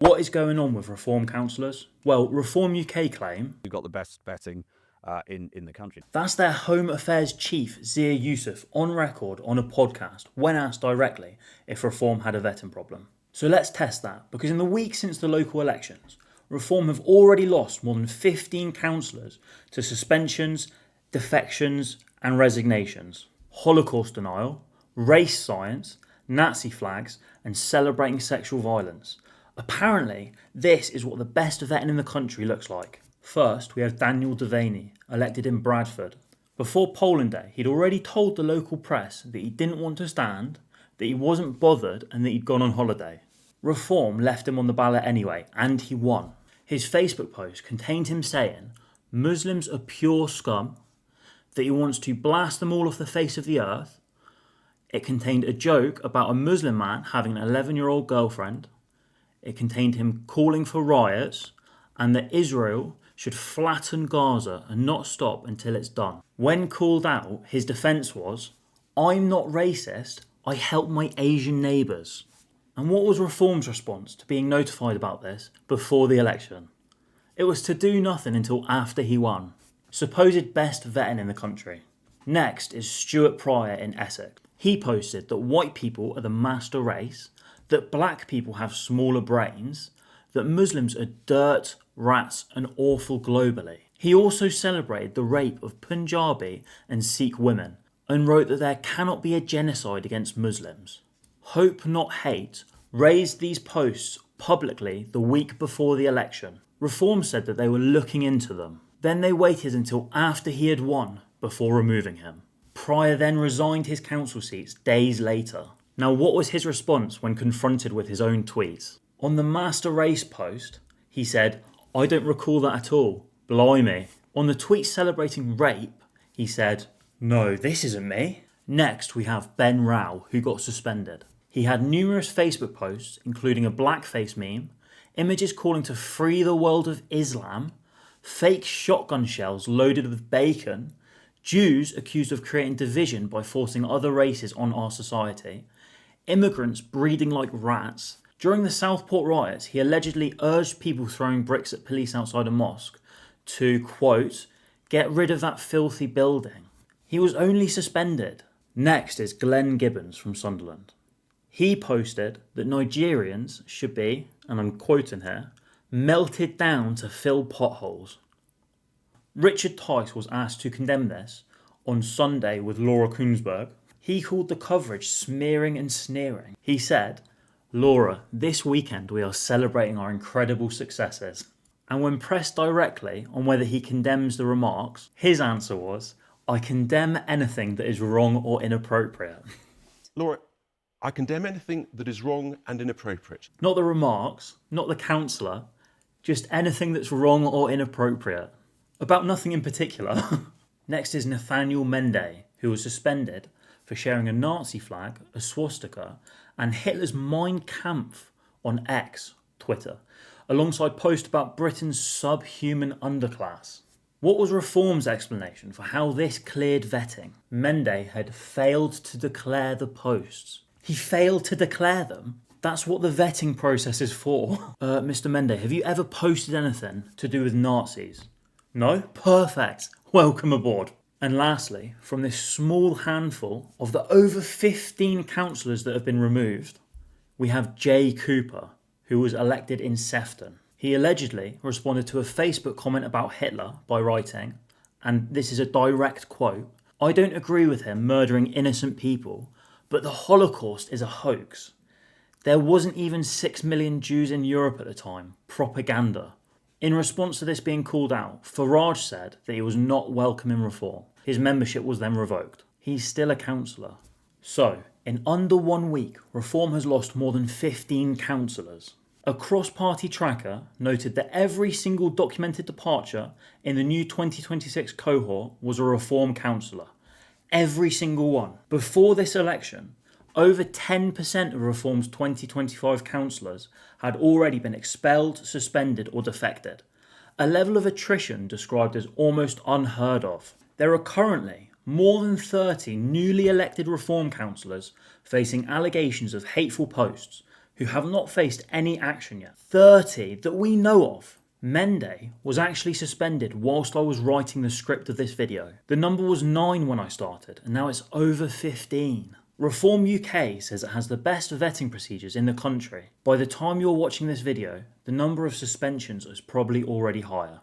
What is going on with Reform councillors? Well, Reform UK claim We've got the best vetting in the country. that's their Home Affairs chief, Zia Yusuf, on record on a podcast when asked directly if Reform had a vetting problem. So let's test that, because in the week since the local elections, Reform have already lost more than 15 councillors to suspensions, defections and resignations, Holocaust denial, race science, Nazi flags and celebrating sexual violence. Apparently, this is what the best vetting in the country looks like. First, we have Daniel Devaney, elected in Bradford. Before polling day, he'd already told the local press that he didn't want to stand, that he wasn't bothered and that he'd gone on holiday. Reform left him on the ballot anyway, and he won. His Facebook post contained him saying, Muslims are pure scum, that he wants to blast them all off the face of the earth. It contained a joke about a Muslim man having an 11-year-old girlfriend. It contained him calling for riots and that Israel should flatten Gaza and not stop until it's done. When called out, his defence was, I'm not racist, I help my Asian neighbours. And what was Reform's response to being notified about this before the election? It was to do nothing until after he won. Supposed best vetting in the country. Next is Stuart Pryor in Essex. He posted that white people are the master race, that black people have smaller brains, that Muslims are dirt, rats and awful globally. He also celebrated the rape of Punjabi and Sikh women and wrote that there cannot be a genocide against Muslims. Hope Not Hate raised these posts publicly the week before the election. Reform said that they were looking into them. Then they waited until after he had won before removing him. Pryor then resigned his council seats days later. Now, what was his response when confronted with his own tweets? On the Master Race post, he said, I don't recall that at all. Blimey. On the tweet celebrating rape, he said, no, this isn't me. Next, we have Ben Rao, who got suspended. He had numerous Facebook posts, including a blackface meme, images calling to free the world of Islam, fake shotgun shells loaded with bacon, Jews accused of creating division by forcing other races on our society, immigrants breeding like rats. During the Southport riots, he allegedly urged people throwing bricks at police outside a mosque to, quote, get rid of that filthy building. He was only suspended. Next is Glenn Gibbons from Sunderland. He posted that Nigerians should be, and I'm quoting here, melted down to fill potholes. Richard Tice was asked to condemn this on Sunday with Laura Kuenssberg. He called the coverage smearing and sneering. He said, Laura, this weekend we are celebrating our incredible successes. And when pressed directly on whether he condemns the remarks, his answer was, I condemn anything that is wrong or inappropriate. Laura, I condemn anything that is wrong and inappropriate. Not the remarks, not the councillor, just anything that's wrong or inappropriate. About nothing in particular. Next is Nathaniel Mende, who was suspended for sharing a Nazi flag, a swastika, and Hitler's Mein Kampf on X, Twitter, alongside posts about Britain's subhuman underclass. What was Reform's explanation for how this cleared vetting? Mende had failed to declare the posts. He failed to declare them? That's what the vetting process is for. Mr. Mende, have you ever posted anything to do with Nazis? No? Perfect. Welcome aboard. And lastly, from this small handful of the over 15 councillors that have been removed, we have Jay Cooper, who was elected in Sefton. He allegedly responded to a Facebook comment about Hitler by writing, and this is a direct quote, I don't agree with him murdering innocent people, but the Holocaust is a hoax. There wasn't even 6 million Jews in Europe at the time. Propaganda. In response to this being called out, Farage said that he was not welcome in Reform. His membership was then revoked. He's still a councillor. So, in under 1 week, Reform has lost more than 15 councillors. A cross-party tracker noted that every single documented departure in the new 2026 cohort was a Reform councillor. Every single one. Before this election, over 10% of Reform's 2025 councillors had already been expelled, suspended or defected. A level of attrition described as almost unheard of. There are currently more than 30 newly elected Reform councillors facing allegations of hateful posts who have not faced any action yet. 30 that we know of. Mende was actually suspended whilst I was writing the script of this video. The number was 9 when I started, and now it's over 15. Reform UK says it has the best vetting procedures in the country. By the time you're watching this video, the number of suspensions is probably already higher.